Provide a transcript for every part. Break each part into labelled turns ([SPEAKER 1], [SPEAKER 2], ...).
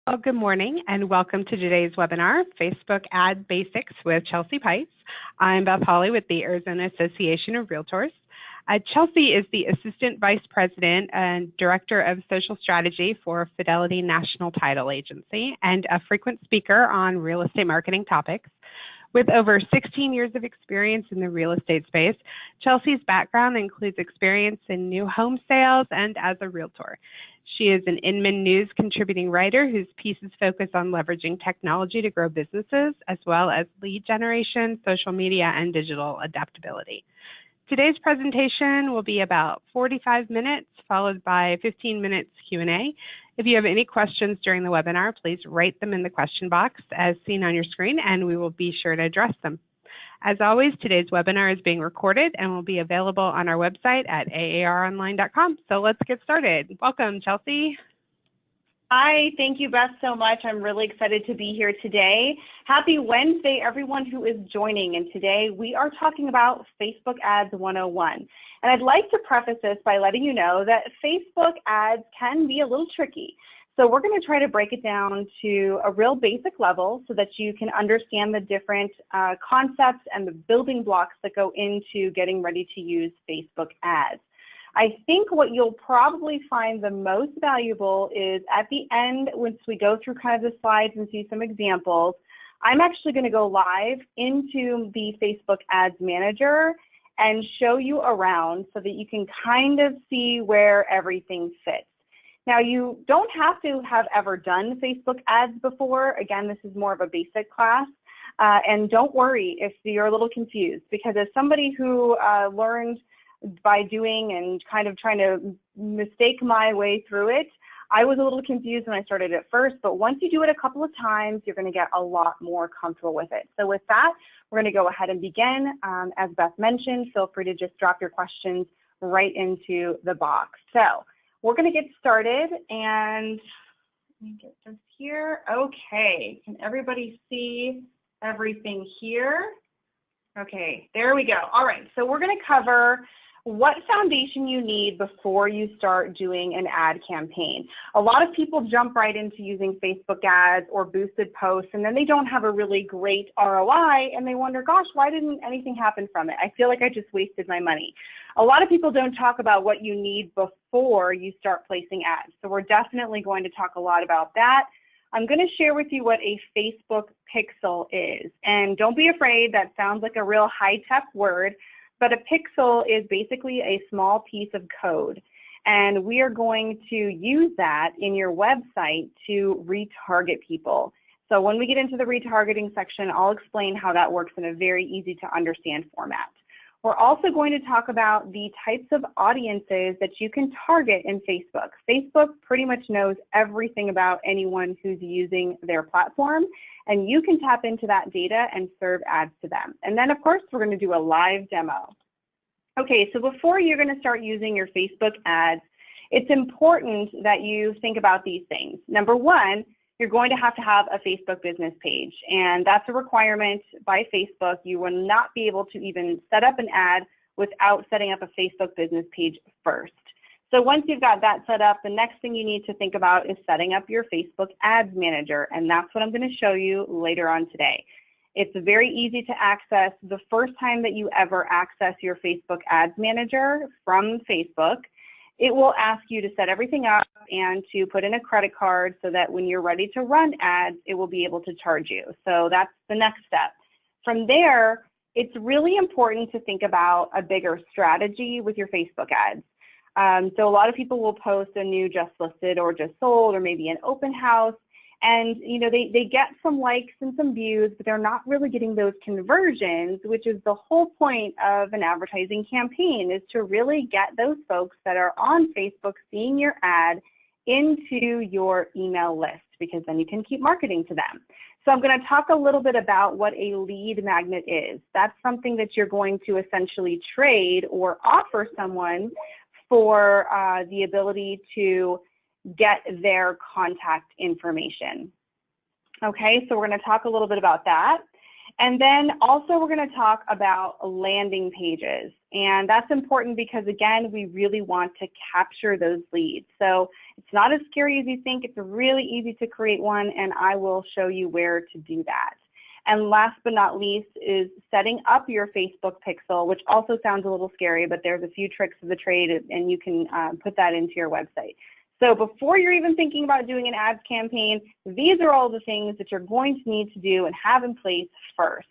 [SPEAKER 1] Well, good morning and welcome to today's webinar, Facebook Ad Basics with Chelsea Pice. I'm Beth Hawley with the Arizona Association of Realtors. Chelsea is the Assistant Vice President and Director of Social Strategy for Fidelity National Title Agency and a frequent speaker on real estate marketing topics. With over 16 years of experience in the real estate space, Chelsea's background includes experience in new home sales and as a realtor. She is an Inman News contributing writer whose pieces focus on leveraging technology to grow businesses, as well as lead generation, social media, and digital adaptability. Today's presentation will be about 45 minutes, followed by 15 minutes Q&A. If you have any questions during the webinar, please write them in the question box as seen on your screen, and we will be sure to address them. As always, today's webinar is being recorded and will be available on our website at aaronline.com. So let's get started. Welcome, Chelsea.
[SPEAKER 2] Hi, thank you, Beth, so much. I'm really excited to be here today. Happy Wednesday, everyone who is joining. And today we are talking about Facebook Ads 101. And I'd like to preface this by letting you know that Facebook ads can be a little tricky. So we're going to try to break it down to a real basic level so that you can understand the different concepts and the building blocks that go into getting ready to use Facebook ads. I think what you'll probably find the most valuable is at the end, once we go through kind of the slides and see some examples, I'm actually going to go live into the Facebook Ads Manager and show you around so that you can kind of see where everything fits. Now, you don't have to have ever done Facebook ads before. Again, this is more of a basic class. And don't worry if you're a little confused, because as somebody who learned by doing and kind of trying to mistake my way through it, I was a little confused when I started at first, but once you do it a couple of times, you're going to get a lot more comfortable with it. So with that, we're going to go ahead and begin. As Beth mentioned, feel free to just drop your questions right into the box. So we're going to get started, and let me get this here. Okay, can everybody see everything here? Okay, there we go. All right, so we're going to cover what foundation you need before you start doing an ad campaign. A lot of people jump right into using Facebook ads or boosted posts, and then they don't have a really great ROI, and they wonder, gosh, why didn't anything happen from it? I feel like I just wasted my money. A lot of people don't talk about what you need before you start placing ads, so we're definitely going to talk a lot about that. I'm going to share with you what a Facebook pixel is, and don't be afraid, that sounds like a real high-tech word, but a pixel is basically a small piece of code, and we are going to use that in your website to retarget people. So when we get into the retargeting section, I'll explain how that works in a very easy to understand format. We're also going to talk about the types of audiences that you can target in Facebook. Facebook pretty much knows everything about anyone who's using their platform, and you can tap into that data and serve ads to them. And then, of course, we're going to do a live demo. Okay, so before you're going to start using your Facebook ads, it's important that you think about these things. Number one, you're going to have a Facebook business page, and that's a requirement by Facebook. You will not be able to even set up an ad without setting up a Facebook business page first. So once you've got that set up, the next thing you need to think about is setting up your Facebook Ads Manager, and that's what I'm going to show you later on today. It's very easy to access. The first time that you ever access your Facebook Ads Manager from Facebook, it will ask you to set everything up and to put in a credit card so that when you're ready to run ads, it will be able to charge you. So that's the next step. From there, it's really important to think about a bigger strategy with your Facebook ads. So a lot of people will post a new just listed or just sold or maybe an open house, and they get some likes and some views, but they're not really getting those conversions, which is the whole point of an advertising campaign, is to really get those folks that are on Facebook seeing your ad into your email list, because then you can keep marketing to them. So I'm going to talk a little bit about what a lead magnet is. That's something that you're going to essentially trade or offer someone for the ability to get their contact information. Okay, so we're going to talk a little bit about that. And then also we're going to talk about landing pages. And that's important because, again, we really want to capture those leads. So it's not as scary as you think. It's really easy to create one, and I will show you where to do that. And last but not least is setting up your Facebook pixel, which also sounds a little scary, but there's a few tricks of the trade, and you can put that into your website. So before you're even thinking about doing an ads campaign, these are all the things that you're going to need to do and have in place first.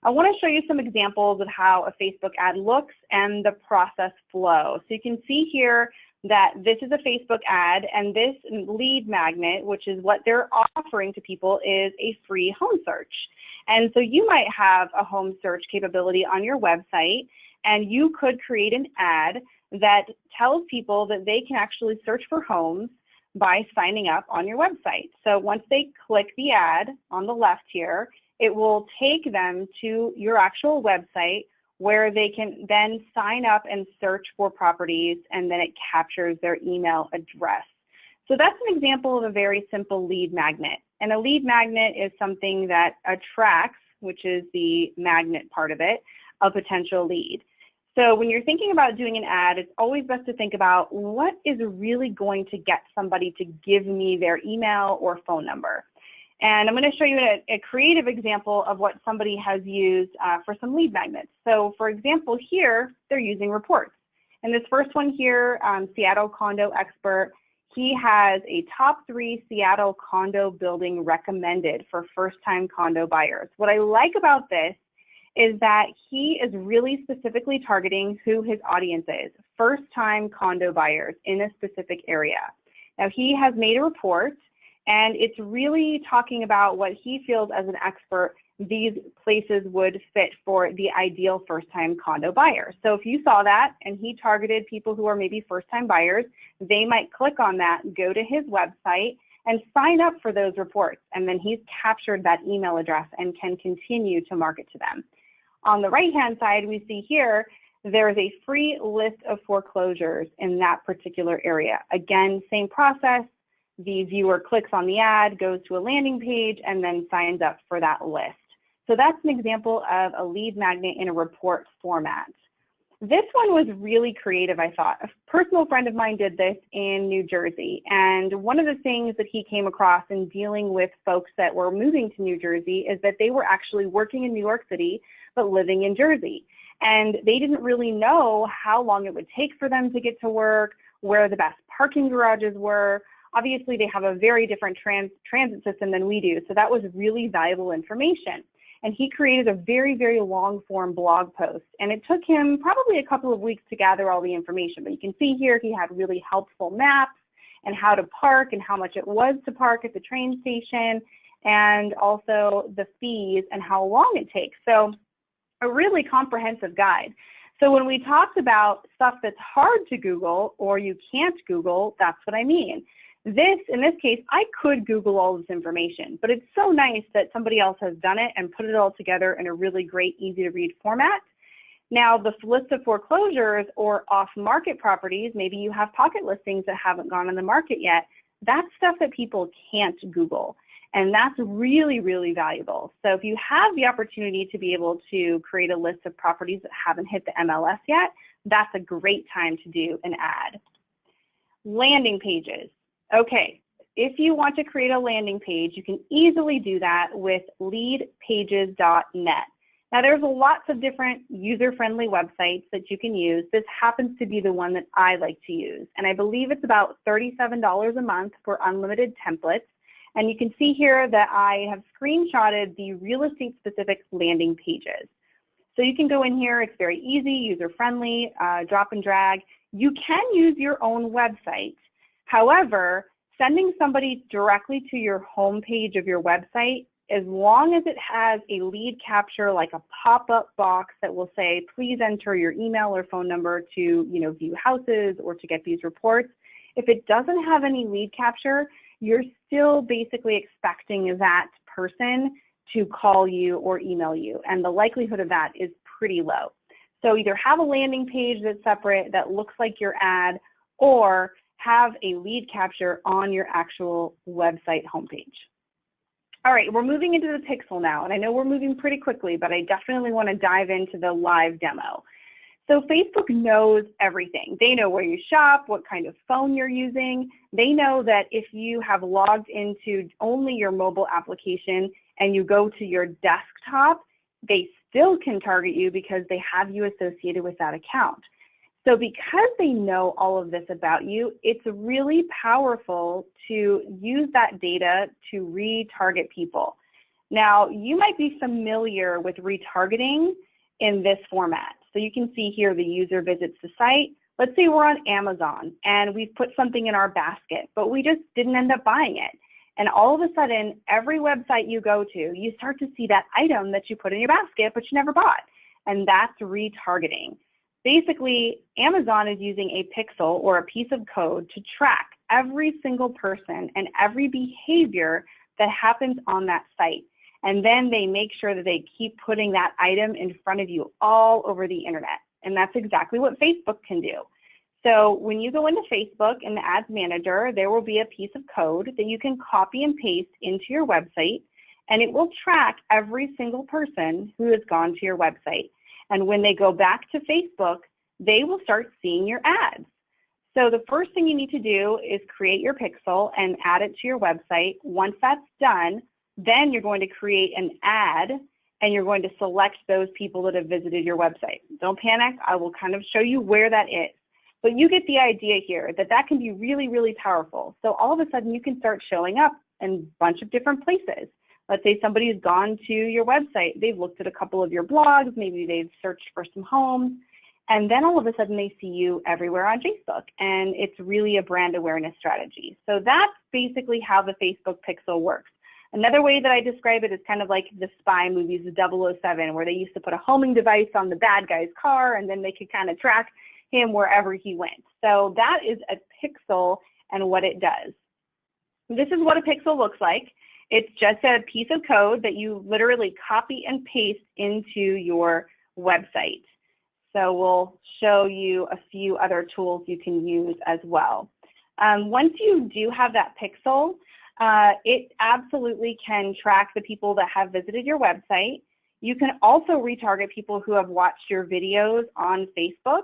[SPEAKER 2] I want to show you some examples of how a Facebook ad looks and the process flow. So you can see here that this is a Facebook ad, and this lead magnet, which is what they're offering to people, is a free home search. And so you might have a home search capability on your website, and you could create an ad that tells people that they can actually search for homes by signing up on your website. So once they click the ad on the left here, it will take them to your actual website where they can then sign up and search for properties, and then it captures their email address. So that's an example of a very simple lead magnet. And a lead magnet is something that attracts, which is the magnet part of it, a potential lead. So when you're thinking about doing an ad, it's always best to think about what is really going to get somebody to give me their email or phone number. And I'm going to show you a creative example of what somebody has used for some lead magnets. So for example, here, they're using reports. And this first one here, Seattle Condo Expert, he has a top 3 Seattle condo building recommended for first-time condo buyers. What I like about this is that he is really specifically targeting who his audience is, first-time condo buyers in a specific area. Now, he has made a report, and it's really talking about what he feels as an expert these places would fit for the ideal first-time condo buyer. So if you saw that and he targeted people who are maybe first-time buyers, they might click on that, go to his website, and sign up for those reports. And then he's captured that email address and can continue to market to them. On the right-hand side, we see here, there is a free list of foreclosures in that particular area. Again, same process. The viewer clicks on the ad, goes to a landing page, and then signs up for that list. So that's an example of a lead magnet in a report format. This one was really creative, I thought. A personal friend of mine did this in New Jersey. And one of the things that he came across in dealing with folks that were moving to New Jersey is that they were actually working in New York City, but living in Jersey. And they didn't really know how long it would take for them to get to work, where the best parking garages were. Obviously, they have a very different transit system than we do, so that was really valuable information. And he created a very, very long form blog post, and it took him probably a couple of weeks to gather all the information. But you can see here he had really helpful maps and how to park and how much it was to park at the train station, and also the fees and how long it takes. So a really comprehensive guide. So when we talked about stuff that's hard to Google or you can't Google, that's what I mean. In this case, I could Google all this information, but it's so nice that somebody else has done it and put it all together in a really great, easy to read format. Now, the list of foreclosures or off-market properties, maybe you have pocket listings that haven't gone on the market yet, that's stuff that people can't Google. And that's really, really valuable. So if you have the opportunity to be able to create a list of properties that haven't hit the MLS yet, that's a great time to do an ad. Landing pages. Okay, if you want to create a landing page, you can easily do that with leadpages.net. Now, there's lots of different user-friendly websites that you can use. This happens to be the one that I like to use, and I believe it's about $37 a month for unlimited templates. And you can see here that I have screenshotted the real estate-specific landing pages. So you can go in here. It's very easy, user-friendly, drop and drag. You can use your own website. However, sending somebody directly to your home page of your website, as long as it has a lead capture, like a pop-up box that will say, please enter your email or phone number to view houses or to get these reports, if it doesn't have any lead capture, you're still basically expecting that person to call you or email you, and the likelihood of that is pretty low. So either have a landing page that's separate that looks like your ad, or have a lead capture on your actual website homepage. All right, we're moving into the pixel now, and I know we're moving pretty quickly, but I definitely want to dive into the live demo. So Facebook knows everything. They know where you shop, what kind of phone you're using. They know that if you have logged into only your mobile application and you go to your desktop, they still can target you because they have you associated with that account. So because they know all of this about you, it's really powerful to use that data to retarget people. Now, you might be familiar with retargeting in this format. So you can see here the user visits the site. Let's say we're on Amazon and we've put something in our basket, but we just didn't end up buying it. And all of a sudden, every website you go to, you start to see that item that you put in your basket, but you never bought. And that's retargeting. Basically, Amazon is using a pixel or a piece of code to track every single person and every behavior that happens on that site. And then they make sure that they keep putting that item in front of you all over the internet. And that's exactly what Facebook can do. So when you go into Facebook in the Ads Manager, there will be a piece of code that you can copy and paste into your website, and it will track every single person who has gone to your website. And when they go back to Facebook, they will start seeing your ads. So the first thing you need to do is create your pixel and add it to your website. Once that's done, then you're going to create an ad and you're going to select those people that have visited your website. Don't panic, I will kind of show you where that is. But you get the idea here that that can be really, really powerful. So all of a sudden you can start showing up in a bunch of different places. Let's say somebody's gone to your website, they've looked at a couple of your blogs, maybe they've searched for some homes, and then all of a sudden they see you everywhere on Facebook, and it's really a brand awareness strategy. So that's basically how the Facebook pixel works. Another way that I describe it is kind of like the spy movies, the 007, where they used to put a homing device on the bad guy's car, and then they could kind of track him wherever he went. So that is a pixel and what it does. This is what a pixel looks like. It's just a piece of code that you literally copy and paste into your website. So we'll show you a few other tools you can use as well. Once you do have that pixel, it absolutely can track the people that have visited your website. You can also retarget people who have watched your videos on Facebook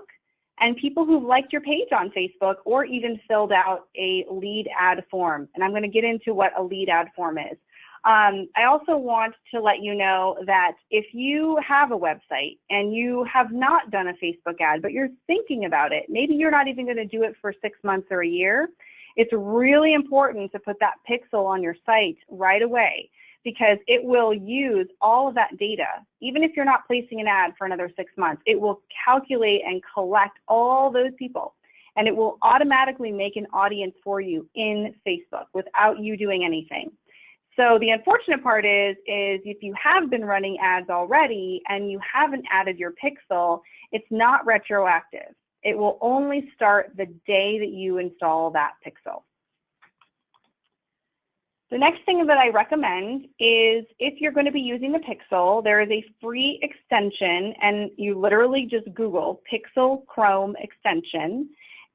[SPEAKER 2] and people who've liked your page on Facebook or even filled out a lead ad form. And I'm going to get into what a lead ad form is. I also want to let you know that if you have a website and you have not done a Facebook ad, but you're thinking about it, maybe you're not even going to do it for 6 months or a year, it's really important to put that pixel on your site right away because it will use all of that data. Even if you're not placing an ad for another 6 months, it will calculate and collect all those people, and it will automatically make an audience for you in Facebook without you doing anything. So the unfortunate part is if you have been running ads already and you haven't added your pixel, it's not retroactive. It will only start the day that you install that pixel. The next thing that I recommend is if you're going to be using the pixel, there is a free extension, and you literally just Google Pixel Chrome extension,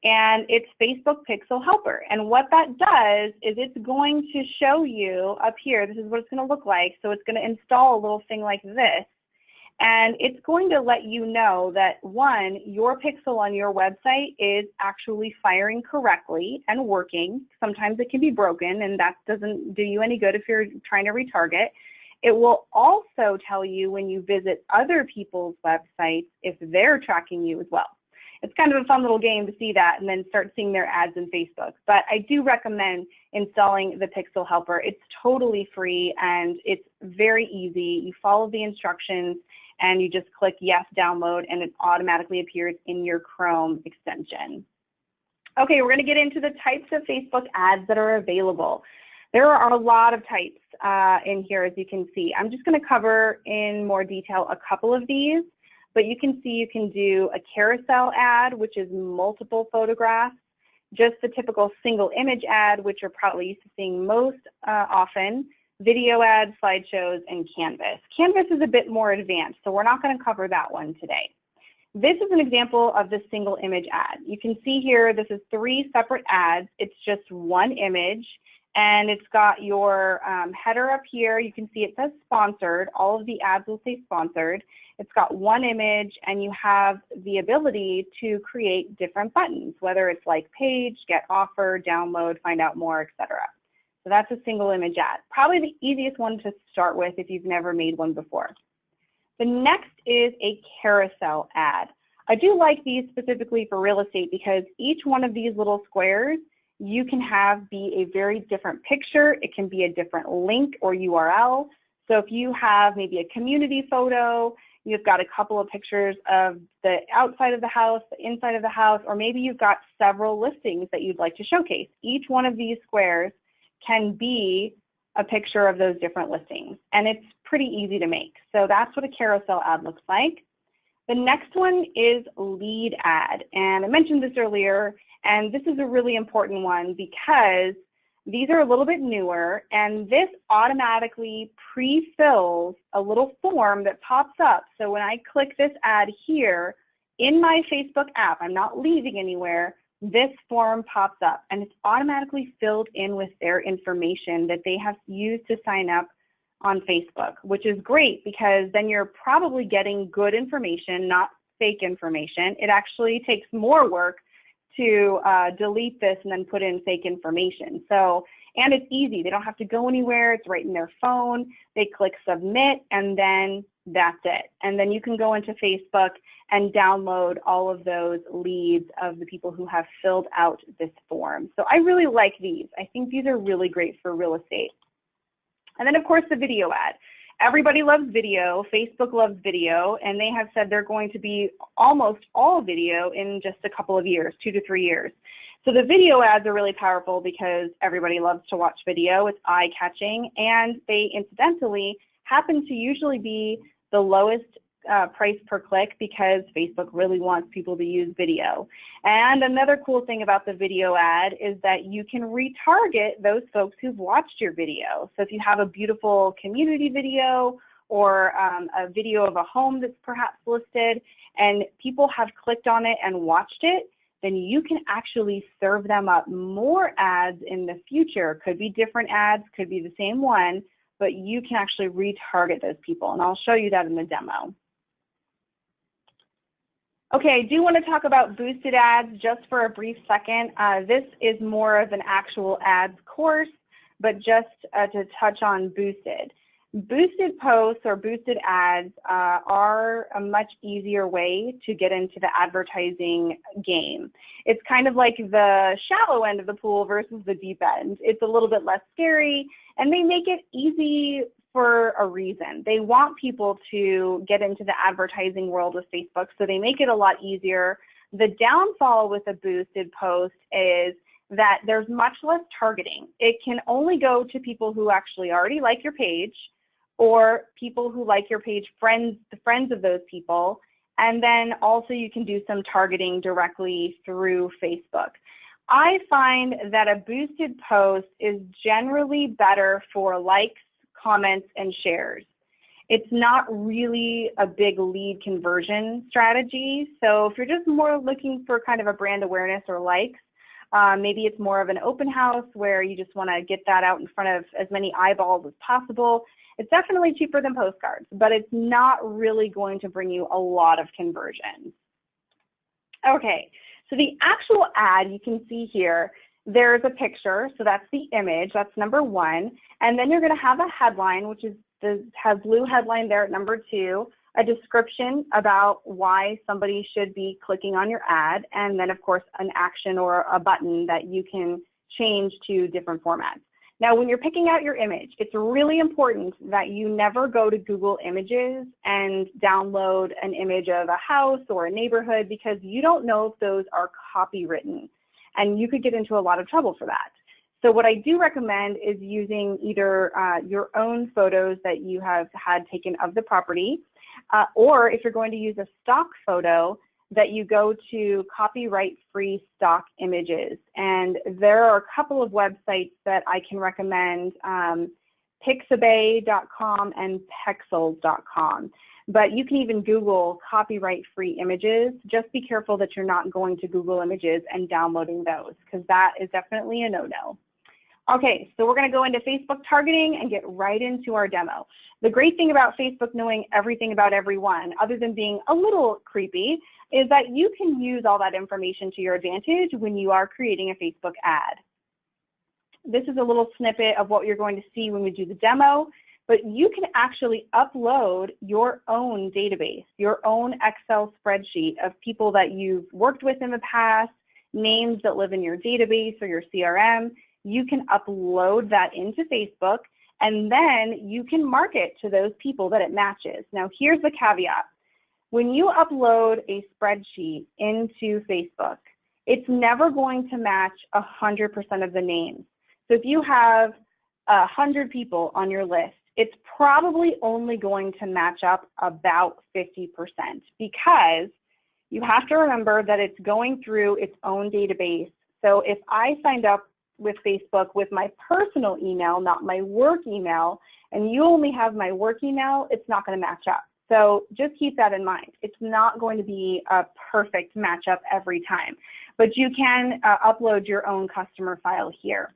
[SPEAKER 2] and it's Facebook Pixel Helper. And what that does is it's going to show you up here, this is what it's going to look like. So it's going to install a little thing like this. And it's going to let you know that, one, your pixel on your website is actually firing correctly and working. Sometimes it can be broken, and that doesn't do you any good if you're trying to retarget. It will also tell you when you visit other people's websites if they're tracking you as well. It's kind of a fun little game to see that and then start seeing their ads in Facebook. But I do recommend installing the Pixel Helper. It's totally free and it's very easy. You follow the instructions and you just click yes, download, and it automatically appears in your Chrome extension. Okay, we're going to get into the types of Facebook ads that are available. There are a lot of types in here, as you can see. I'm just going to cover in more detail a couple of these, but you can see you can do a carousel ad, which is multiple photographs, just the typical single image ad, which you're probably used to seeing most often, video ads, slideshows, and Canvas. Canvas is a bit more advanced, so we're not going to cover that one today. This is an example of the single image ad. You can see here, this is 3 separate ads. It's just one image, and it's got your header up here. You can see it says sponsored. All of the ads will say sponsored. It's got one image, and you have the ability to create different buttons, whether it's like page, get offer, download, find out more, etc. So that's a single image ad. Probably the easiest one to start with if you've never made one before. The next is a carousel ad. I do like these specifically for real estate because each one of these little squares you can have be a very different picture. It can be a different link or URL. So if you have maybe a community photo, you've got a couple of pictures of the outside of the house, the inside of the house, or maybe you've got several listings that you'd like to showcase. Each one of these squares can be a picture of those different listings, and it's pretty easy to make. So that's what a carousel ad looks like. The next one is lead ad, and I mentioned this earlier, and this is a really important one because these are a little bit newer, and this automatically pre-fills a little form that pops up. So when I click this ad here in my Facebook app, I'm not leaving anywhere, this form pops up, and it's automatically filled in with their information that they have used to sign up on Facebook, which is great because then you're probably getting good information, not fake information. It actually takes more work to delete this and then put in fake information. So, and it's easy. They don't have to go anywhere. It's right in their phone. They click submit, and then that's it. And then you can go into Facebook and download all of those leads of the people who have filled out this form. So I really like these. I think these are really great for real estate. And then of course the video ad. Everybody loves video, Facebook loves video, and they have said they're going to be almost all video in just a couple of years, 2 to 3 years. So the video ads are really powerful because everybody loves to watch video. It's eye-catching, and they incidentally happen to usually be the lowest price per click because Facebook really wants people to use video. And another cool thing about the video ad is that you can retarget those folks who've watched your video. So if you have a beautiful community video or a video of a home that's perhaps listed and people have clicked on it and watched it, then you can actually serve them up more ads in the future. Could be different ads, could be the same one, but you can actually retarget those people. And I'll show you that in the demo. Okay, I do want to talk about boosted ads just for a brief second. This is more of an actual ads course, but just to touch on boosted. Boosted posts or boosted ads are a much easier way to get into the advertising game. It's kind of like the shallow end of the pool versus the deep end. It's a little bit less scary, and they make it easy for a reason. They want people to get into the advertising world with Facebook, so they make it a lot easier. The downfall with a boosted post is that there's much less targeting. It can only go to people who actually already like your page, or people who like your page, the friends of those people, and then also you can do some targeting directly through Facebook. I find that a boosted post is generally better for likes, comments, and shares. It's not really a big lead conversion strategy. So if you're just more looking for kind of a brand awareness or likes, maybe it's more of an open house where you just want to get that out in front of as many eyeballs as possible. It's definitely cheaper than postcards, but it's not really going to bring you a lot of conversions. Okay, so the actual ad you can see here, there's a picture, so that's the image, that's number 1, and then you're going to have a headline, which has blue headline there at number 2, a description about why somebody should be clicking on your ad, and then of course an action or a button that you can change to different formats. Now, when you're picking out your image, it's really important that you never go to Google Images and download an image of a house or a neighborhood because you don't know if those are copywritten, and you could get into a lot of trouble for that. So what I do recommend is using either your own photos that you have had taken of the property, or if you're going to use a stock photo, that you go to copyright-free stock images. And there are a couple of websites that I can recommend, pixabay.com and pexels.com. But you can even Google copyright-free images. Just be careful that you're not going to Google Images and downloading those, because that is definitely a no-no. Okay, so we're going to go into Facebook targeting and get right into our demo. The great thing about Facebook knowing everything about everyone, other than being a little creepy, is that you can use all that information to your advantage when you are creating a Facebook ad. This is a little snippet of what you're going to see when we do the demo, but you can actually upload your own database, your own Excel spreadsheet of people that you've worked with in the past, names that live in your database or your CRM. You can upload that into Facebook, and then you can market to those people that it matches. Now, here's the caveat. When you upload a spreadsheet into Facebook, it's never going to match 100% of the names. So if you have 100 people on your list, it's probably only going to match up about 50%, because you have to remember that it's going through its own database. So if I signed up with Facebook with my personal email, not my work email, and you only have my work email, it's not going to match up. So just keep that in mind. It's not going to be a perfect matchup every time, but you can upload your own customer file here.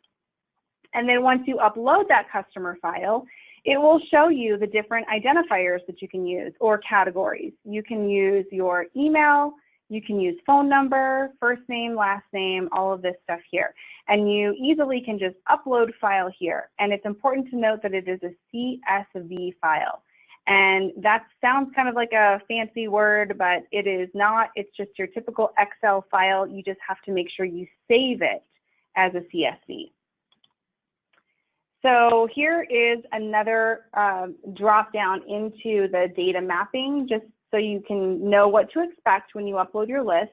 [SPEAKER 2] And then once you upload that customer file, it will show you the different identifiers that you can use, or categories. You can use your email, you can use phone number, first name, last name, all of this stuff here. And you easily can just upload file here. And it's important to note that it is a CSV file. And that sounds kind of like a fancy word, but it is not. It's just your typical Excel file. You just have to make sure you save it as a CSV. So here is another drop down into the data mapping, just so you can know what to expect when you upload your list.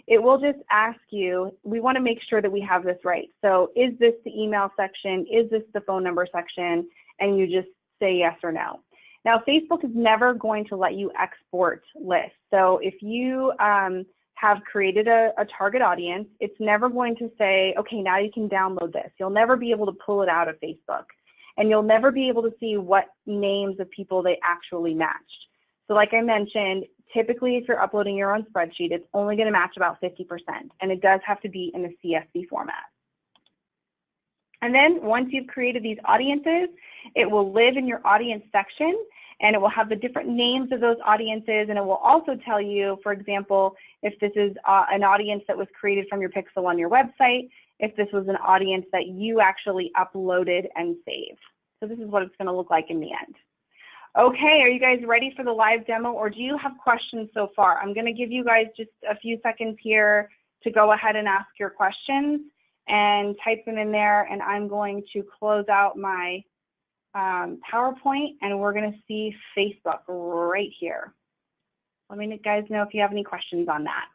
[SPEAKER 2] It will just ask you, we want to make sure that we have this right. So is this the email section? Is this the phone number section? And you just say yes or no. Now, Facebook is never going to let you export lists. So if you have created a target audience, it's never going to say, okay, now you can download this. You'll never be able to pull it out of Facebook. And you'll never be able to see what names of people they actually matched. So like I mentioned, typically if you're uploading your own spreadsheet, it's only going to match about 50%. And it does have to be in a CSV format. And then once you've created these audiences, it will live in your audience section, and it will have the different names of those audiences, and it will also tell you, for example, if this is an audience that was created from your pixel on your website, if this was an audience that you actually uploaded and saved. So this is what it's going to look like in the end. Okay, are you guys ready for the live demo, or do you have questions so far? I'm going to give you guys just a few seconds here to go ahead and ask your questions and type them in there, and I'm going to close out my PowerPoint, and we're going to see Facebook right here. Let me guys know if you have any questions on that.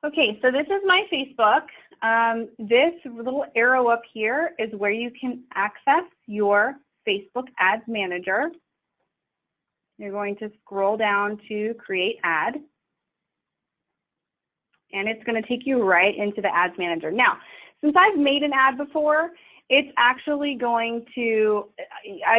[SPEAKER 2] Okay, so this is my Facebook. This little arrow up here is where you can access your Facebook Ads Manager. You're going to scroll down to Create Ad, and it's going to take you right into the Ads Manager. Now, since I've made an ad before, it's actually going to,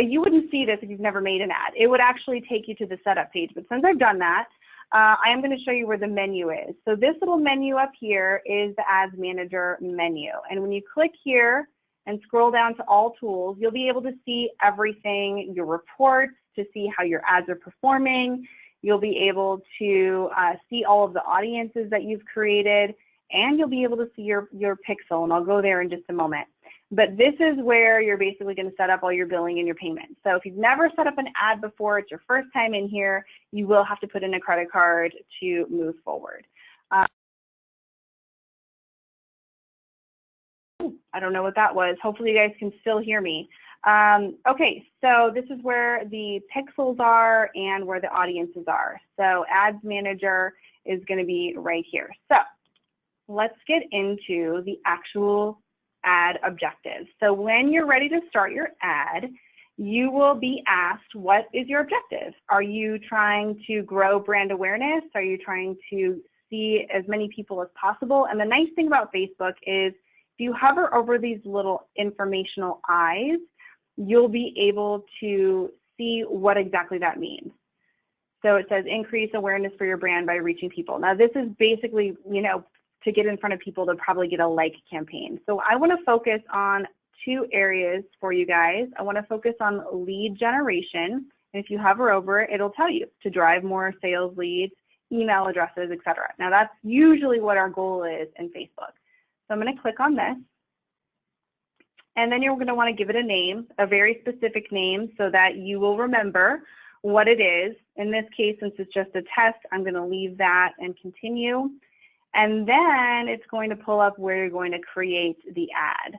[SPEAKER 2] you wouldn't see this if you've never made an ad. It would actually take you to the setup page. But since I've done that, I am going to show you where the menu is. So this little menu up here is the Ads Manager menu. And when you click here and scroll down to all tools, you'll be able to see everything, your reports, to see how your ads are performing. You'll be able to see all of the audiences that you've created, and you'll be able to see your pixel. And I'll go there in just a moment. But this is where you're basically going to set up all your billing and your payments. So if you've never set up an ad before, it's your first time in here, you will have to put in a credit card to move forward. I don't know what that was. Hopefully you guys can still hear me. Okay, so this is where the pixels are and where the audiences are. So Ads Manager is going to be right here. So let's get into the actual ad objectives. So when you're ready to start your ad, you will be asked, what is your objective? Are you trying to grow brand awareness? Are you trying to see as many people as possible? And the nice thing about Facebook is if you hover over these little informational eyes, you'll be able to see what exactly that means. So it says increase awareness for your brand by reaching people. Now this is basically, to get in front of people to probably get a like campaign. So I want to focus on 2 areas for you guys. I want to focus on lead generation. And if you hover over it, it'll tell you to drive more sales leads, email addresses, etc. Now that's usually what our goal is in Facebook. So I'm going to click on this. And then you're going to want to give it a name, a very specific name, so that you will remember what it is. In this case, since it's just a test, I'm going to leave that and continue. And then it's going to pull up where you're going to create the ad.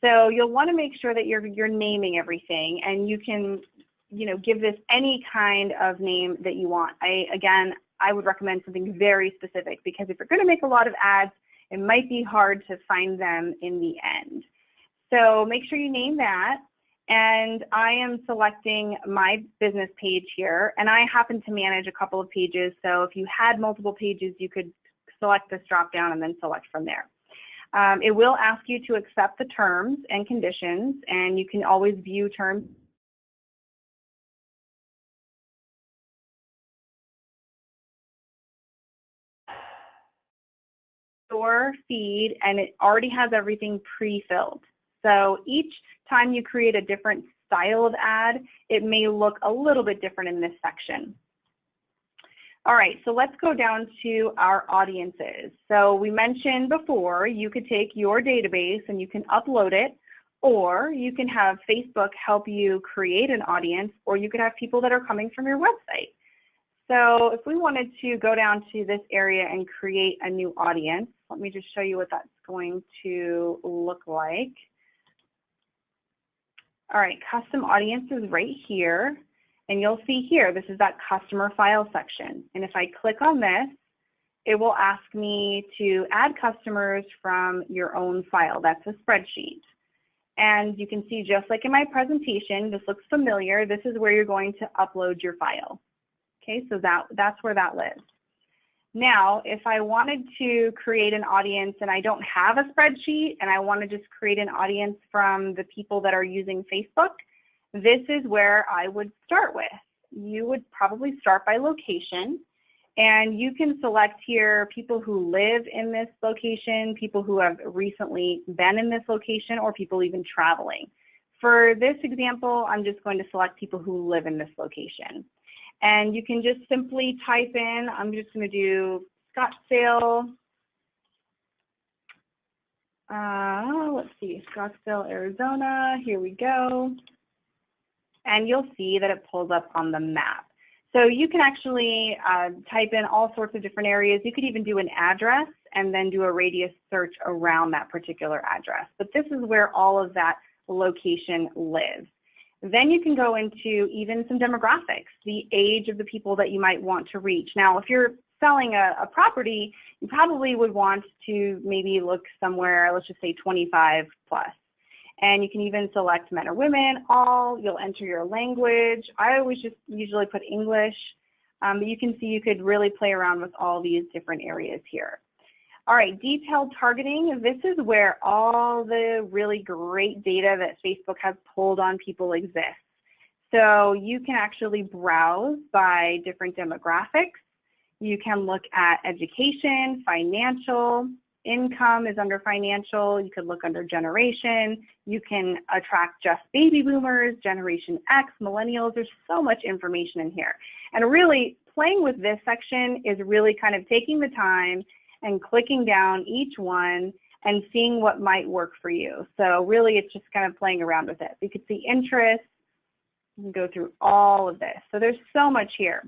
[SPEAKER 2] So you'll want to make sure that you're naming everything, and you can, give this any kind of name that you want. I would recommend something very specific, because if you're going to make a lot of ads, it might be hard to find them in the end. So make sure you name that. And I am selecting my business page here, and I happen to manage a couple of pages. So if you had multiple pages, you could select this drop down and then select from there. It will ask you to accept the terms and conditions, and you can always view terms. Your feed, and it already has everything pre-filled. So each time you create a different style of ad, it may look a little bit different in this section. All right, so let's go down to our audiences. So we mentioned before, you could take your database and you can upload it, or you can have Facebook help you create an audience, or you could have people that are coming from your website. So if we wanted to go down to this area and create a new audience, let me just show you what that's going to look like. All right, custom audiences right here. And you'll see here, this is that customer file section. And if I click on this, it will ask me to add customers from your own file. That's a spreadsheet. And you can see, just like in my presentation, this looks familiar. This is where you're going to upload your file. Okay, so that's where that lives. Now, if I wanted to create an audience and I don't have a spreadsheet and I want to just create an audience from the people that are using Facebook, this is where I would start with. You would probably start by location, and you can select here people who live in this location, people who have recently been in this location, or people even traveling. For this example, I'm just going to select people who live in this location. And you can just simply type in, I'm just going to do Scottsdale, let's see, Scottsdale, Arizona, here we go. And you'll see that it pulls up on the map. So you can actually type in all sorts of different areas. You could even do an address and then do a radius search around that particular address. But this is where all of that location lives. Then you can go into even some demographics, the age of the people that you might want to reach. Now, if you're selling a property, you probably would want to maybe look somewhere, let's just say 25 plus. And you can even select men or women, all. You'll enter your language. I always just usually put English, but you can see you could really play around with all these different areas here. All right, detailed targeting. This is where all the really great data that Facebook has pulled on people exists. So you can actually browse by different demographics. You can look at education, financial, income is under financial. You could look under generation. You can attract just baby boomers, Generation X, millennials. There's so much information in here. And really playing with this section is really kind of taking the time and clicking down each one and seeing what might work for you. So really it's just kind of playing around with it. You could see interest. You can go through all of this. So there's so much here.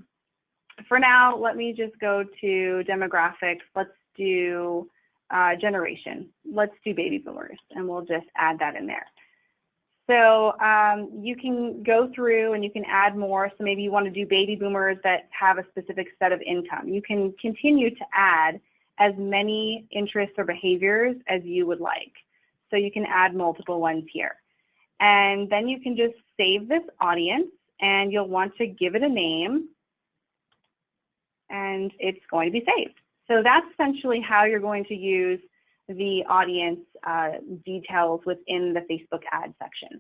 [SPEAKER 2] For now, let me just go to demographics. Let's do generation. Let's do baby boomers, and we'll just add that in there. So you can go through and you can add more. So maybe you want to do baby boomers that have a specific set of income. You can continue to add as many interests or behaviors as you would like. So you can add multiple ones here. And then you can just save this audience, and you'll want to give it a name, and it's going to be saved. So that's essentially how you're going to use the audience details within the Facebook ad section.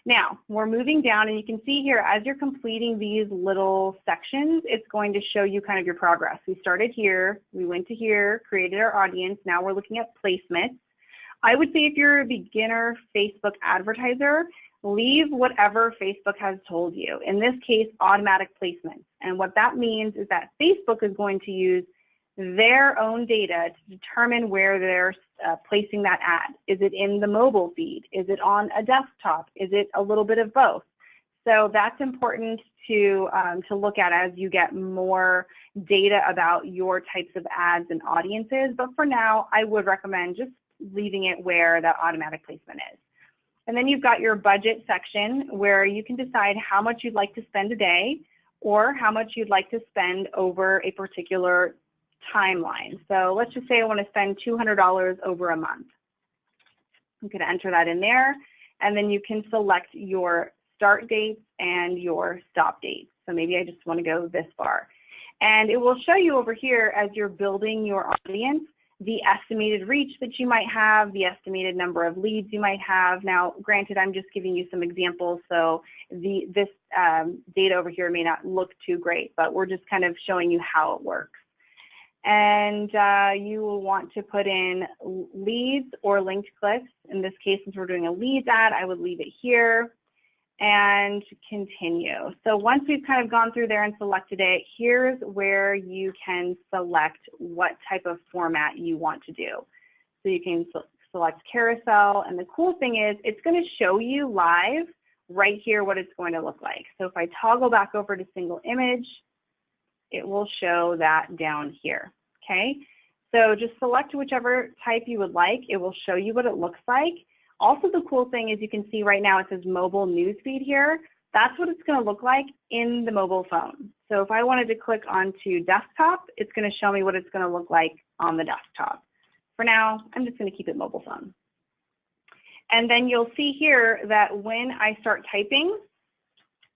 [SPEAKER 2] Now, we're moving down, and you can see here, as you're completing these little sections, it's going to show you kind of your progress. We started here, we went to here, created our audience. Now we're looking at placements. I would say if you're a beginner Facebook advertiser, leave whatever Facebook has told you. In this case, automatic placements. And what that means is that Facebook is going to use their own data to determine where they're placing that ad. Is it in the mobile feed? Is it on a desktop? Is it a little bit of both? So that's important to look at as you get more data about your types of ads and audiences. But for now, I would recommend just leaving it where that automatic placement is. And then you've got your budget section where you can decide how much you'd like to spend a day or how much you'd like to spend over a particular timeline. So let's just say I want to spend $200 over a month. I'm going to enter that in there, and then you can select your start dates and your stop dates. So maybe I just want to go this far. And it will show you over here as you're building your audience, the estimated reach that you might have, the estimated number of leads you might have. Now, granted, I'm just giving you some examples, so this data over here may not look too great, but we're just kind of showing you how it works. And you will want to put in leads or linked clicks. In this case, since we're doing a leads ad, I would leave it here and continue. So once we've kind of gone through there and selected it, here's where you can select what type of format you want to do. So you can select carousel, and the cool thing is it's going to show you live right here what it's going to look like. So if I toggle back over to single image, it will show that down here, okay? So just select whichever type you would like. It will show you what it looks like. Also, the cool thing is you can see right now it says mobile newsfeed here. That's what it's going to look like in the mobile phone. So if I wanted to click onto desktop, it's going to show me what it's going to look like on the desktop. For now, I'm just going to keep it mobile phone. And then you'll see here that when I start typing,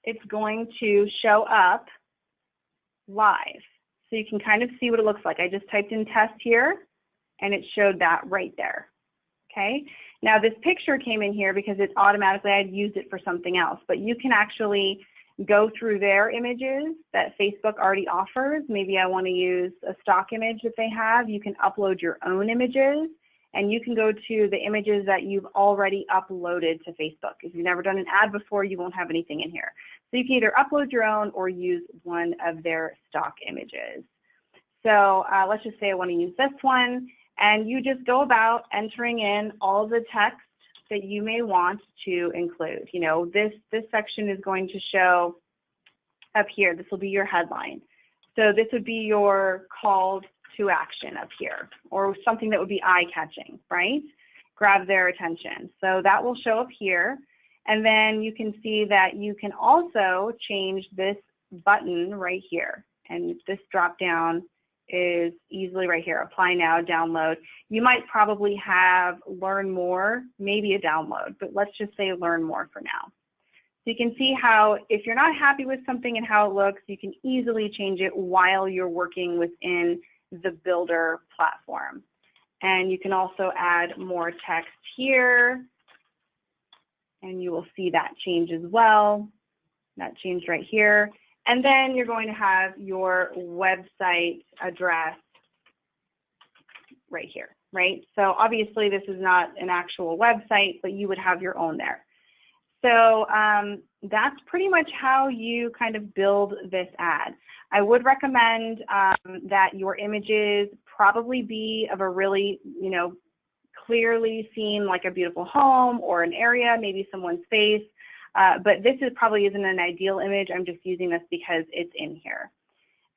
[SPEAKER 2] it's going to show up live. So you can kind of see what it looks like. I just typed in test here, and it showed that right there. Okay. Now this picture came in here because it's automatically, I'd used it for something else, but you can actually go through their images that Facebook already offers. Maybe I want to use a stock image that they have. You can upload your own images, and you can go to the images that you've already uploaded to Facebook. If you've never done an ad before, you won't have anything in here. So you can either upload your own or use one of their stock images. So let's just say I want to use this one, and you just go about entering in all the text that you may want to include. You know, this section is going to show up here. This will be your headline. So this would be your call to action up here, or something that would be eye-catching, right? Grab their attention. So that will show up here. And then you can see that you can also change this button right here. And this drop down is easily right here. Apply now, download. You might probably have learn more, maybe a download, but let's just say learn more for now. So you can see how if you're not happy with something and how it looks, you can easily change it while you're working within the Builder platform. And you can also add more text here, and you will see that change as well. That changed right here. And then you're going to have your website address right here, right? So obviously this is not an actual website, but you would have your own there. So that's pretty much how you kind of build this ad. I would recommend that your images probably be of a really, you know, clearly seen, like a beautiful home or an area, maybe someone's face. But this probably isn't an ideal image. I'm just using this because it's in here.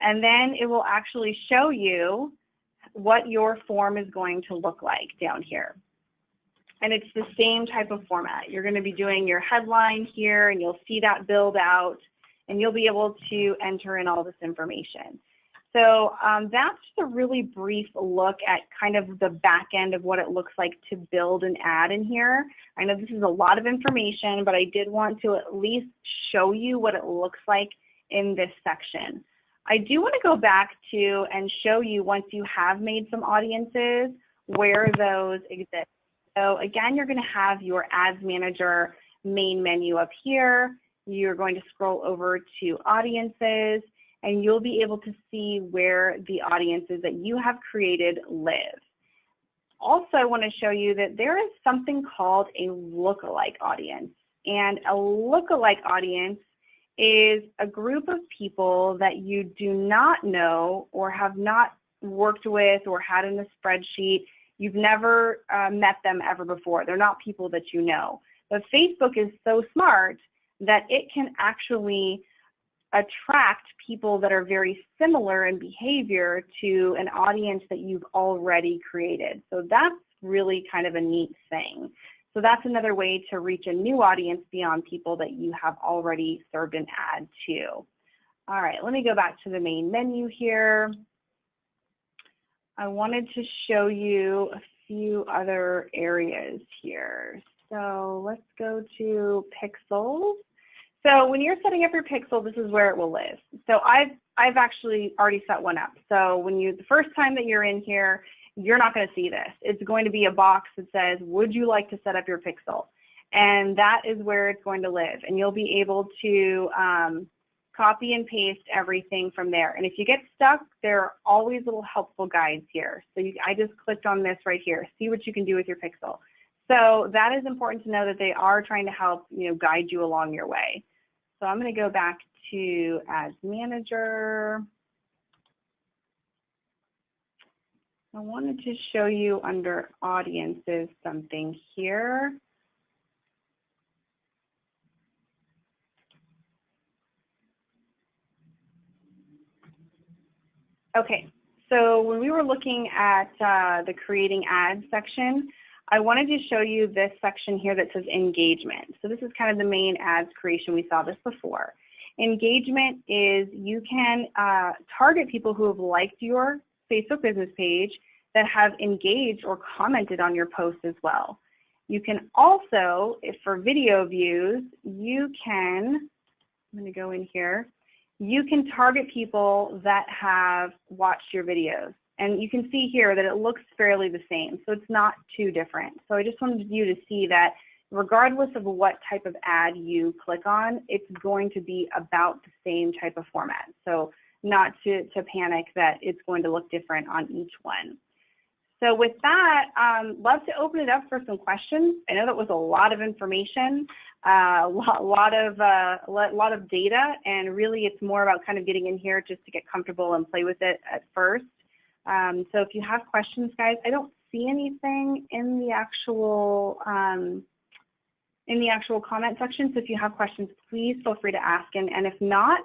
[SPEAKER 2] And then it will actually show you what your form is going to look like down here. And it's the same type of format. You're going to be doing your headline here, and you'll see that build out, and you'll be able to enter in all this information. So that's just a really brief look at kind of the back end of what it looks like to build an ad in here. I know this is a lot of information, but I did want to at least show you what it looks like in this section. I do want to go back to and show you, once you have made some audiences, where those exist. So again, you're going to have your ads manager main menu up here. You're going to scroll over to audiences, and you'll be able to see where the audiences that you have created live. Also, I want to show you that there is something called a lookalike audience. And a lookalike audience is a group of people that you do not know or have not worked with or had in a spreadsheet. You've never met them ever before. They're not people that you know. But Facebook is so smart that it can actually attract people that are very similar in behavior to an audience that you've already created. So that's really kind of a neat thing. So that's another way to reach a new audience beyond people that you have already served an ad to. All right, let me go back to the main menu here. I wanted to show you a few other areas here. So let's go to Pixels. So when you're setting up your pixel, this is where it will live. So I've actually already set one up. So when the first time that you're in here, you're not going to see this. It's going to be a box that says, would you like to set up your pixel? And that is where it's going to live. And you'll be able to copy and paste everything from there. And if you get stuck, there are always little helpful guides here. So I just clicked on this right here. See what you can do with your pixel. So that is important to know that they are trying to help, guide you along your way. So I'm going to go back to Ads Manager. I wanted to show you under Audiences something here. Okay, so when we were looking at the Creating Ads section, I wanted to show you this section here that says engagement. So this is kind of the main ads creation. We saw this before. Engagement is you can target people who have liked your Facebook business page that have engaged or commented on your post as well. You can also, if for video views, you can, I'm going to go in here, you can target people that have watched your videos. And you can see here that it looks fairly the same, so it's not too different. So I just wanted you to see that regardless of what type of ad you click on, it's going to be about the same type of format. So not to panic that it's going to look different on each one. So with that, love to open it up for some questions. I know that was a lot of information, a lot of data, and really it's more about kind of getting in here just to get comfortable and play with it at first. So if you have questions, guys, I don't see anything in the actual comment section. So if you have questions, please feel free to ask. And if not,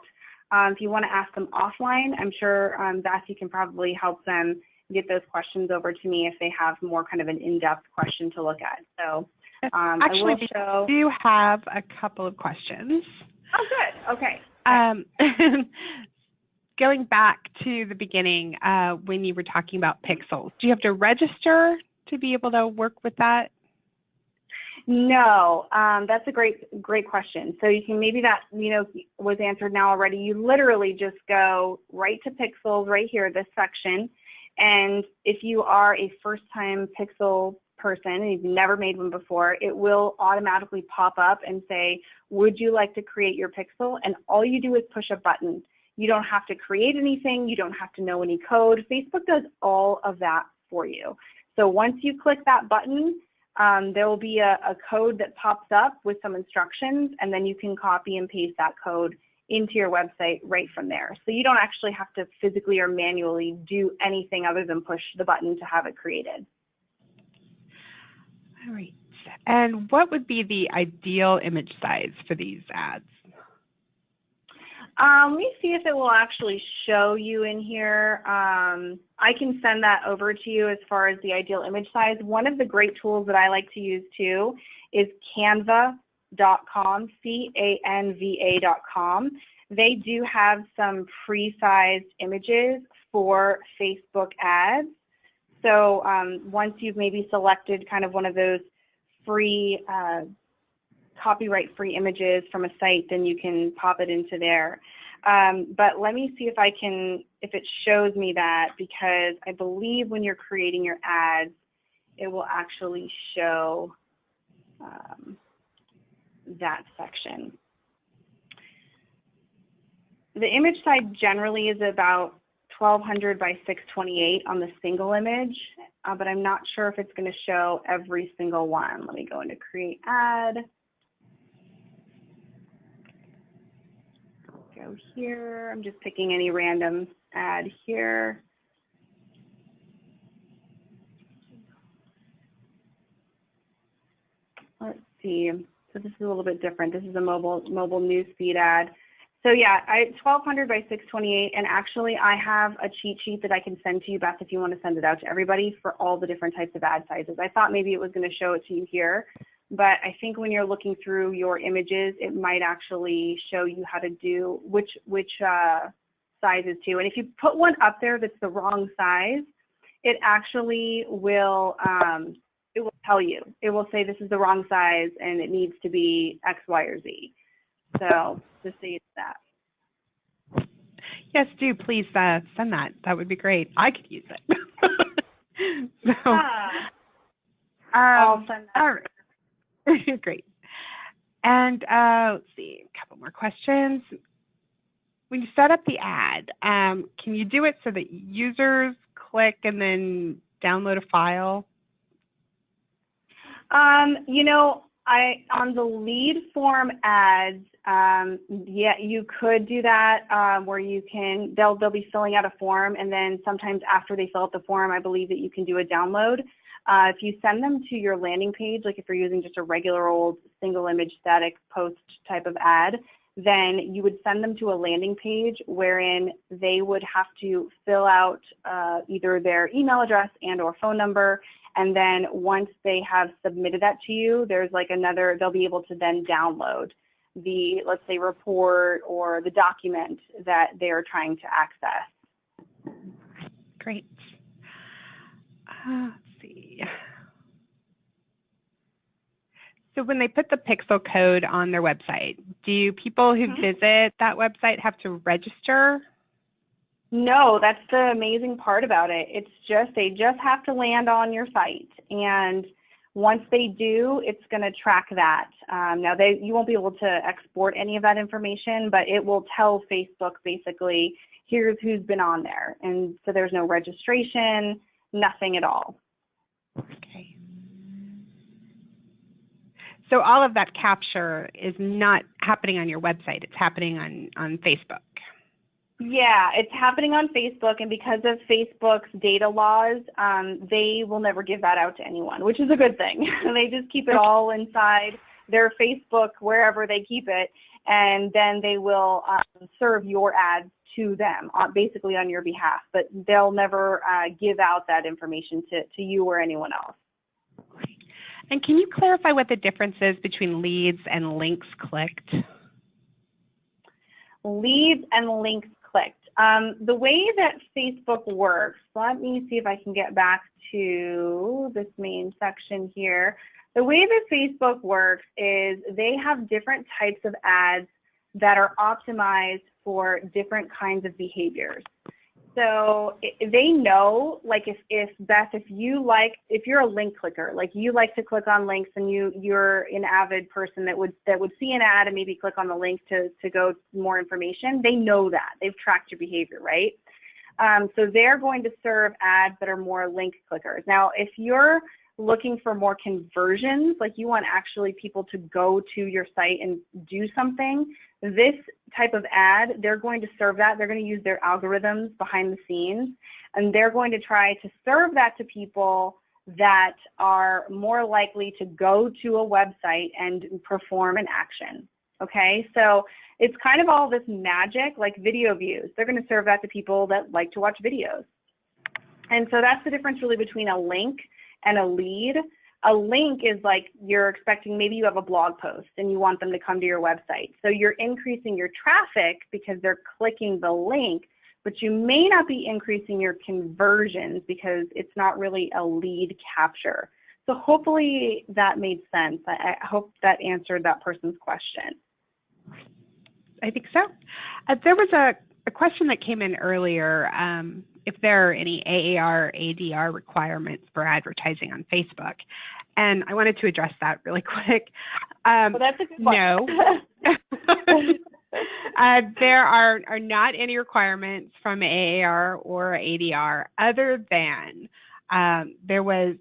[SPEAKER 2] if you want to ask them offline, I'm sure Vassy can probably help them get those questions over to me if they have more kind of an in-depth question to look at. So
[SPEAKER 1] actually, we do have a couple of questions.
[SPEAKER 2] Oh, good. Okay.
[SPEAKER 1] Going back to the beginning, when you were talking about pixels, do you have to register to be able to work with that?
[SPEAKER 2] No, that's a great question. So you can, maybe that was answered now already. You literally just go right to Pixels right here, this section, and if you are a first-time Pixel person and you've never made one before, it will automatically pop up and say, would you like to create your pixel? And all you do is push a button. You don't have to create anything. You don't have to know any code. Facebook does all of that for you. So once you click that button, there will be a code that pops up with some instructions, and then you can copy and paste that code into your website right from there. So you don't actually have to physically or manually do anything other than push the button to have it created.
[SPEAKER 1] All right. And what would be the ideal image size for these ads?
[SPEAKER 2] Let me see if it will actually show you in here. I can send that over to you as far as the ideal image size. One of the great tools that I like to use too is canva.com, canva.com. They do have some pre-sized images for Facebook ads. So once you've maybe selected kind of one of those free copyright-free images from a site, then you can pop it into there. But let me see if it shows me that, because I believe when you're creating your ads, it will actually show that section. The image size generally is about 1200 by 628 on the single image, but I'm not sure if it's going to show every single one. Let me go into create ad. Go here. I'm just picking any random ad here. Let's see. So this is a little bit different. This is a mobile newsfeed ad. So yeah, 1200 by 628, and actually I have a cheat sheet that I can send to you, Beth, if you want to send it out to everybody for all the different types of ad sizes. I thought maybe it was going to show it to you here, but I think when you're looking through your images, it might actually show you how to do which sizes too. And if you put one up there that's the wrong size, it actually will it will tell you. It will say this is the wrong size and it needs to be X, Y, or Z. So just so you know that.
[SPEAKER 1] Yes, do please send that. That would be great. I could use it. So,
[SPEAKER 2] I'll send that.
[SPEAKER 1] All right. Great. And let's see, a couple more questions. When you set up the ad, can you do it so that users click and then download a file?
[SPEAKER 2] You know, on the lead form ads, yeah, you could do that where you can, they'll be filling out a form, and then sometimes after they fill out the form, I believe that you can do a download. If you send them to your landing page, like if you're using just a regular old single image static post type of ad, then you would send them to a landing page wherein they would have to fill out either their email address and or phone number. And then once they have submitted that to you, there's like another, they'll be able to then download the, let's say, report or the document that they're trying to access.
[SPEAKER 1] Great. Let's see. So when they put the pixel code on their website, do people who visit that website have to register?
[SPEAKER 2] No, that's the amazing part about it. It's just, they just have to land on your site. And once they do, it's going to track that. Now, you won't be able to export any of that information, but it will tell Facebook basically, here's who's been on there. And so there's no registration, nothing at all.
[SPEAKER 1] Okay. So all of that capture is not happening on your website. It's happening on Facebook.
[SPEAKER 2] Yeah, it's happening on Facebook, and because of Facebook's data laws, they will never give that out to anyone, which is a good thing. They just keep it all inside their Facebook, wherever they keep it, and then they will serve your ads to them, basically on your behalf, but they'll never give out that information to you or anyone else.
[SPEAKER 1] And can you clarify what the difference is between leads and links clicked?
[SPEAKER 2] Leads and links clicked. The way that Facebook works, let me see if I can get back to this main section here. The way that Facebook works is they have different types of ads that are optimized for different kinds of behaviors. So they know, like if Beth, if you're a link clicker, like you like to click on links and you're an avid person that would see an ad and maybe click on the link to go more information, they know that. They've tracked your behavior, right? So they're going to serve ads that are more link clickers. Now, if you're looking for more conversions, like you want actually people to go to your site and do something, this type of ad, they're going to serve that. They're going to use their algorithms behind the scenes, and they're going to try to serve that to people that are more likely to go to a website and perform an action. Okay, so it's kind of all this magic, like video views. They're going to serve that to people that like to watch videos. And so that's the difference really between a link and a lead. A link is like you're expecting, maybe you have a blog post and you want them to come to your website. So you're increasing your traffic because they're clicking the link, but you may not be increasing your conversions because it's not really a lead capture. So hopefully that made sense. I hope that answered that person's question.
[SPEAKER 1] I think so. There was a question that came in earlier. If there are any AAR, ADR requirements for advertising on Facebook. And I wanted to address that really quick.
[SPEAKER 2] Well, that's a good one.
[SPEAKER 1] No. There are not any requirements from AAR or ADR other than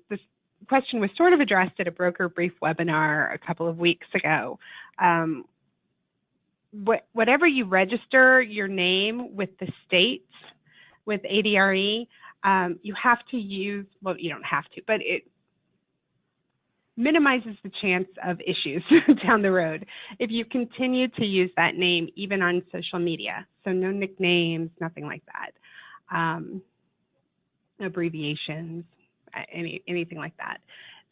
[SPEAKER 1] this question was sort of addressed at a broker brief webinar a couple of weeks ago. Whatever you register your name with the states, with ADRE, you have to use, well, you don't have to, but it minimizes the chance of issues down the road if you continue to use that name even on social media. So no nicknames, nothing like that, abbreviations, anything like that.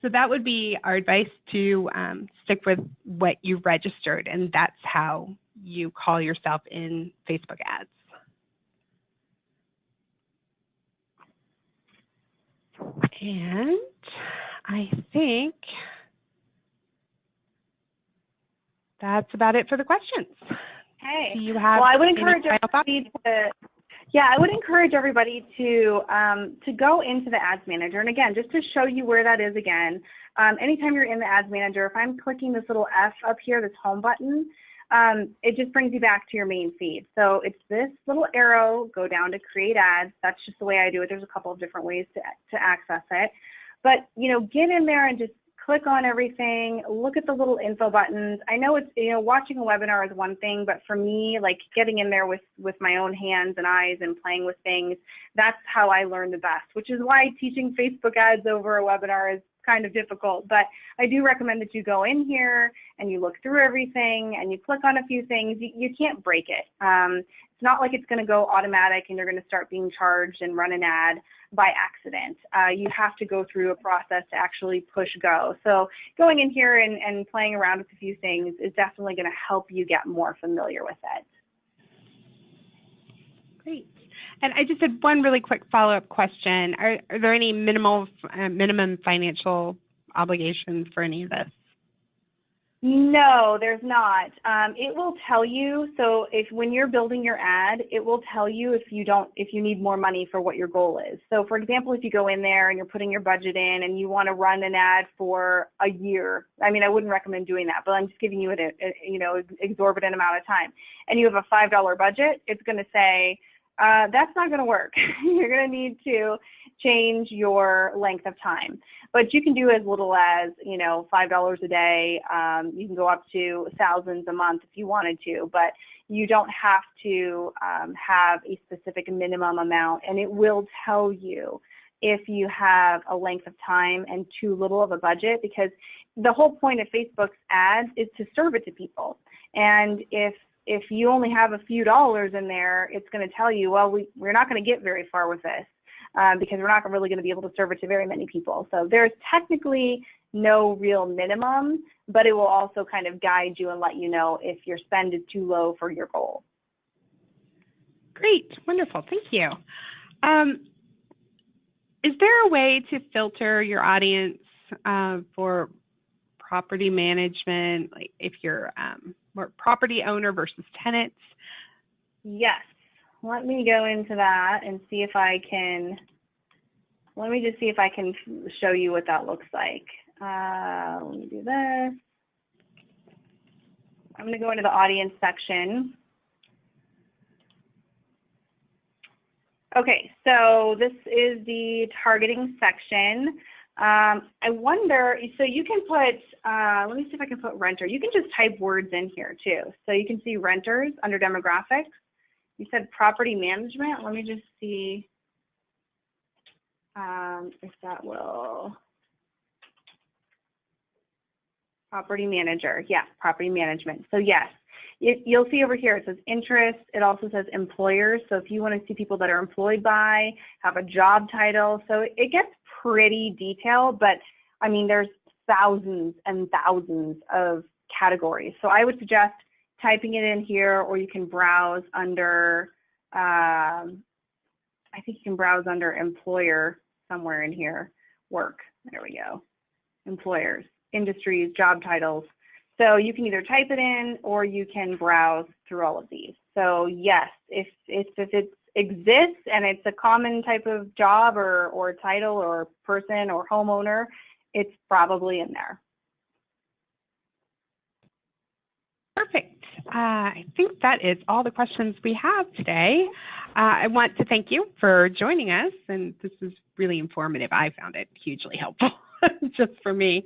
[SPEAKER 1] So that would be our advice, to stick with what you registered, and that's how you call yourself in Facebook ads. And I think that's about it for the questions.
[SPEAKER 2] Okay.
[SPEAKER 1] Do you have
[SPEAKER 2] well, I would encourage everybody to go into the Ads Manager. And again, just to show you where that is again, anytime you're in the Ads Manager, if I'm clicking this little F up here, this home button, it just brings you back to your main feed. So it's this little arrow, go down to create ads. That's just the way I do it. There's a couple of different ways to access it. But, get in there and just click on everything, look at the little info buttons. I know it's, watching a webinar is one thing, but for me, like getting in there with my own hands and eyes and playing with things, that's how I learn the best, which is why teaching Facebook ads over a webinar is kind of difficult. But I do recommend that you go in here and you look through everything and you click on a few things. You can't break it. It's not like it's going to go automatic and you're going to start being charged and run an ad by accident. You have to go through a process to actually push go. So going in here and playing around with a few things is definitely going to help you get more familiar with it.
[SPEAKER 1] Great. And I just had one really quick follow-up question. Are there any minimum financial obligations for any of this?
[SPEAKER 2] No, there's not. It will tell you. So when you're building your ad, it will tell you if you need more money for what your goal is. So for example, if you go in there and you're putting your budget in and you want to run an ad for a year, I mean, I wouldn't recommend doing that, but I'm just giving you an exorbitant amount of time, and you have a $5 budget, it's going to say, that's not going to work. You're going to need to change your length of time. But you can do as little as, $5 a day. You can go up to thousands a month if you wanted to, but you don't have to have a specific minimum amount, and it will tell you if you have a length of time and too little of a budget, because the whole point of Facebook's ads is to serve it to people. And if you only have a few dollars in there, it's going to tell you, well, we're not going to get very far with this because we're not really going to be able to serve it to very many people. So there's technically no real minimum, but it will also kind of guide you and let you know if your spend is too low for your goal.
[SPEAKER 1] Great, wonderful, thank you. Is there a way to filter your audience for property management, like if you're more property owner versus tenants?
[SPEAKER 2] Yes, let me go into that and see if I can, let me just see if I can show you what that looks like. Let me do this. I'm going to go into the audience section. Okay, so this is the targeting section. I wonder, so you can put, let me see if I can put renter. You can just type words in here too. So you can see renters under demographics. You said property management. Let me just see if that will, property manager. Yeah, property management. So yes, you'll see over here, it says interest. It also says employers. So if you want to see people that are employed by, have a job title. So it gets pretty detailed, but I mean, there's thousands and thousands of categories. So I would suggest typing it in here, or you can browse under, I think you can browse under employer somewhere in here, work. There we go. Employers, industries, job titles. So you can either type it in or you can browse through all of these. So yes, if it exists and it's a common type of job or title or person or homeowner, it's probably in there.
[SPEAKER 1] Perfect. I think that is all the questions we have today. I want to thank you for joining us, and this was really informative. I found it hugely helpful just for me.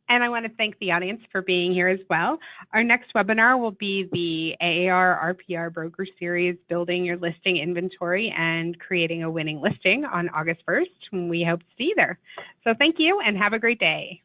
[SPEAKER 1] And I want to thank the audience for being here as well. Our next webinar will be the AAR RPR Broker Series, Building Your Listing Inventory and Creating a Winning Listing on August 1st. We hope to see you there. So thank you and have a great day.